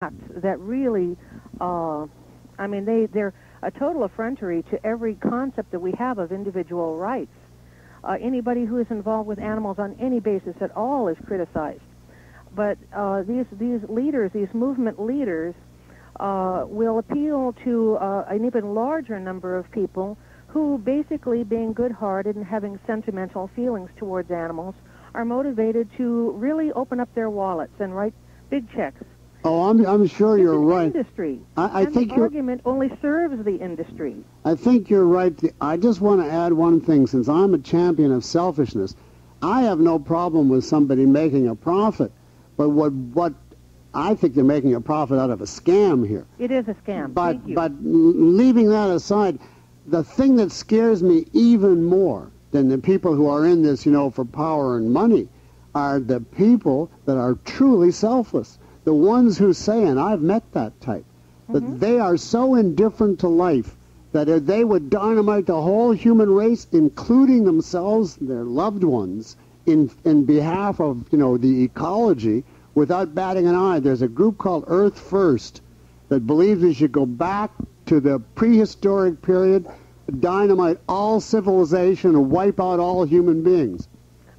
that really, I mean, they're a total effrontery to every concept that we have of individual rights. Anybody who is involved with animals on any basis at all is criticized. But these leaders, these movement leaders, will appeal to an even larger number of people who, basically being good-hearted and having sentimental feelings towards animals, are motivated to really open up their wallets and write big checks. Oh, I'm sure you're right. Industry. I think the argument only serves the industry. I think you're right. I just want to add one thing. Since I'm a champion of selfishness, I have no problem with somebody making a profit. But what I think they're making a profit out of a scam here. It is a scam. But leaving that aside, the thing that scares me even more than the people who are in this, for power and money, are the people that are truly selfless. The ones who say, and I've met that type, that they are so indifferent to life that if they would dynamite the whole human race, including themselves, their loved ones, in behalf of, the ecology, without batting an eye. There's a group called Earth First that believes we should go back to the prehistoric period, dynamite all civilization, and wipe out all human beings.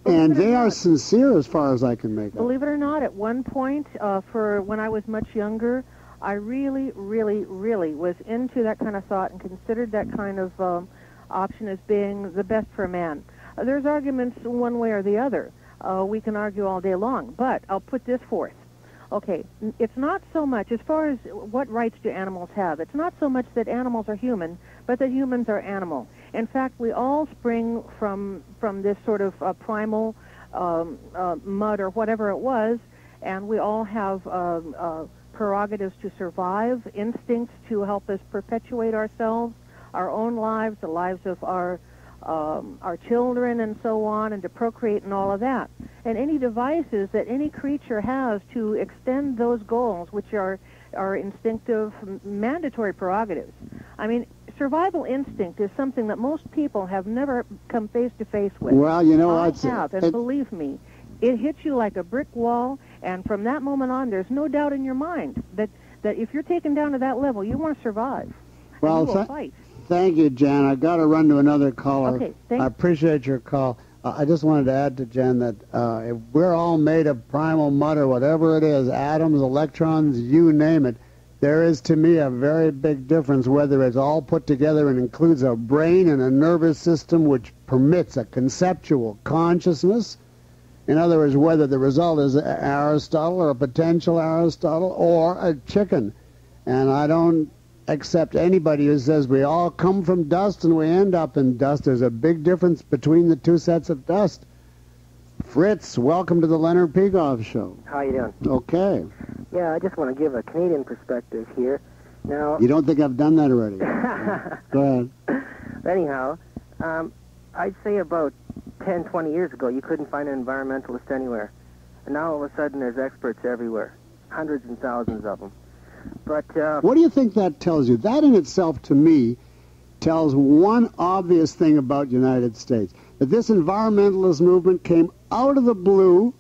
And they are sincere as far as I can make out. Believe it or not, at one point, for when I was much younger, I really, really, really was into that kind of thought and considered that kind of option as being the best for man. There's arguments one way or the other. We can argue all day long, but I'll put this forth. Okay, it's not so much, as far as what rights do animals have, it's not so much that animals are human, but that humans are animal. In fact, we all spring from this sort of primal mud or whatever it was, and we all have prerogatives to survive, instincts to help us perpetuate ourselves, our own lives, the lives of our children and so on, and to procreate and all of that. And any devices that any creature has to extend those goals, which are instinctive, mandatory prerogatives. I mean, survival instinct is something that most people have never come face to face with. Well, I have, and believe me, it hits you like a brick wall, and from that moment on, there's no doubt in your mind that if you're taken down to that level, you want to survive. Well, and you will fight. Thank you, Jan. I got to run to another caller. Okay, I appreciate your call. I just wanted to add to Jan that if we're all made of primal mud or whatever it is, atoms, electrons, you name it, there is to me a very big difference whether it's all put together and includes a brain and a nervous system which permits a conceptual consciousness. In other words, whether the result is Aristotle or a potential Aristotle or a chicken. And I don't accept anybody who says we all come from dust and we end up in dust. There's a big difference between the two sets of dust. Fritz, welcome to the Leonard Peikoff Show. How you doing? Okay. Yeah, I just want to give a Canadian perspective here. Now, you don't think I've done that already? Go ahead. Anyhow, I'd say about 10, 20 years ago, you couldn't find an environmentalist anywhere. And now all of a sudden there's experts everywhere, hundreds and thousands of them. But what do you think that tells you? That in itself, to me, tells one obvious thing about the United States, that this environmentalist movement came out of the blue,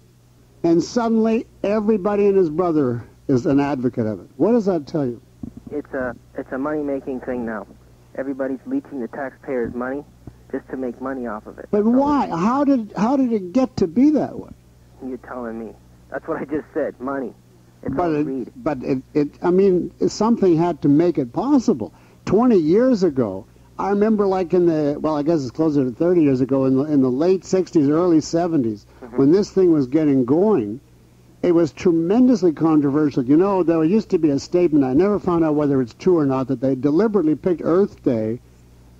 and suddenly everybody and his brother is an advocate of it. What does that tell you? It's a money-making thing now. Everybody's leeching the taxpayers' money just to make money off of it. But why? How did it get to be that way? You're telling me. That's what I just said, money. It's all greed. But I mean, something had to make it possible. 20 years ago, I remember like I guess it's closer to 30 years ago, in the late 60s, early 70s, when this thing was getting going, it was tremendously controversial. There used to be a statement, I never found out whether it's true or not, that they deliberately picked Earth Day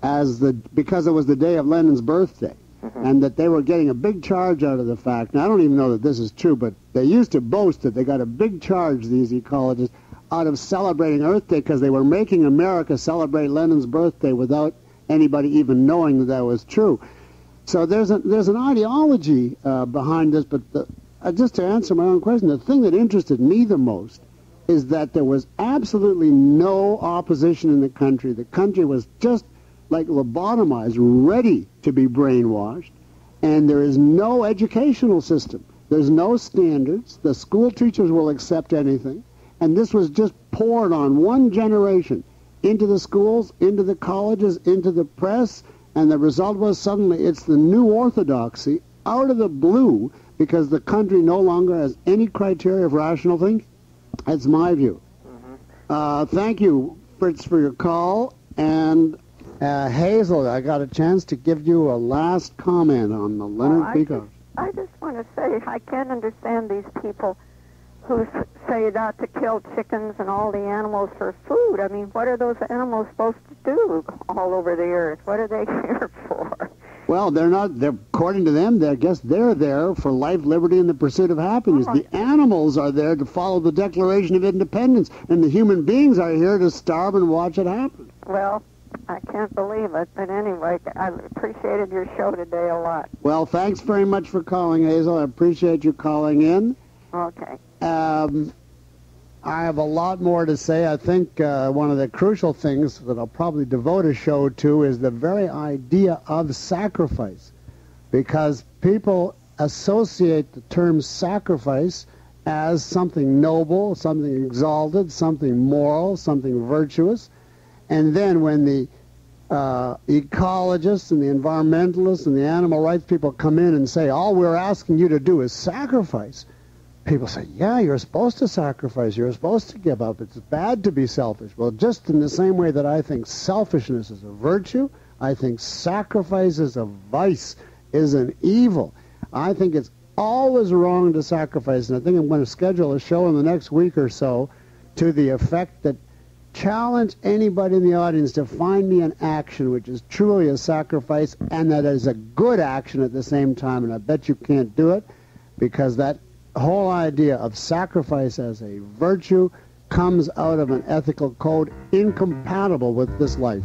because it was the day of Lenin's birthday. And that they were getting a big charge out of the fact. Now, I don't even know that this is true, but they used to boast that they got a big charge, these ecologists, out of celebrating Earth Day because they were making America celebrate Lenin's birthday without anybody even knowing that that was true. So there's an ideology behind this, but just to answer my own question, the thing that interested me the most is that there was absolutely no opposition in the country. The country was just like lobotomized, ready to be brainwashed, and there is no educational system. There's no standards. The school teachers will accept anything, And this was just poured on one generation into the schools, into the colleges, into the press, and the result was suddenly it's the new orthodoxy out of the blue because the country no longer has any criteria of rational thinking. That's my view. Thank you, Fritz, for your call. And Hazel, I got a chance to give you a last comment on the Leonard Peikoff. I just want to say I can't understand these people who say not to kill chickens and all the animals for food. I mean, what are those animals supposed to do all over the earth? What are they here for? Well, they're not, according to them, I guess they're there for life, liberty, and the pursuit of happiness. The animals are there to follow the Declaration of Independence, and the human beings are here to starve and watch it happen. Well, I can't believe it, but anyway, I appreciated your show today a lot. Well, thanks very much for calling, Hazel. I appreciate you calling in. Okay. I have a lot more to say. I think one of the crucial things that I'll probably devote a show to is the very idea of sacrifice, because people associate the term sacrifice as something noble, something exalted, something moral, something virtuous. And then when the ecologists and the environmentalists and the animal rights people come in and say, all we're asking you to do is sacrifice, people say, yeah, you're supposed to sacrifice, you're supposed to give up, it's bad to be selfish. Well, just in the same way that I think selfishness is a virtue, I think sacrifice is a vice, is an evil. I think it's always wrong to sacrifice, and I think I'm going to schedule a show in the next week or so to the effect that challenge anybody in the audience to find me an action which is truly a sacrifice and that is a good action at the same time, and I bet you can't do it, because that whole idea of sacrifice as a virtue comes out of an ethical code incompatible with this life.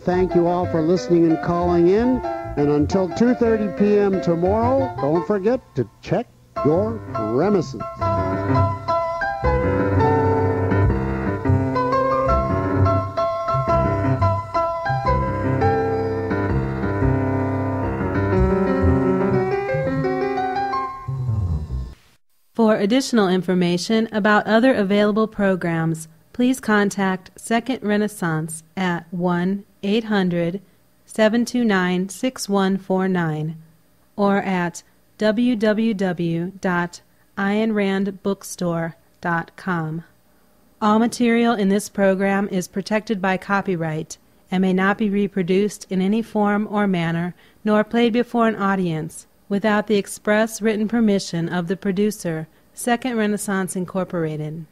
Thank you all for listening and calling in, and until 2:30 p.m. tomorrow, don't forget to check your premises. For additional information about other available programs, please contact Second Renaissance at 1-800-729-6149 or at www.aynrandbookstore.com. All material in this program is protected by copyright and may not be reproduced in any form or manner, nor played before an audience, without the express written permission of the producer, Second Renaissance Incorporated.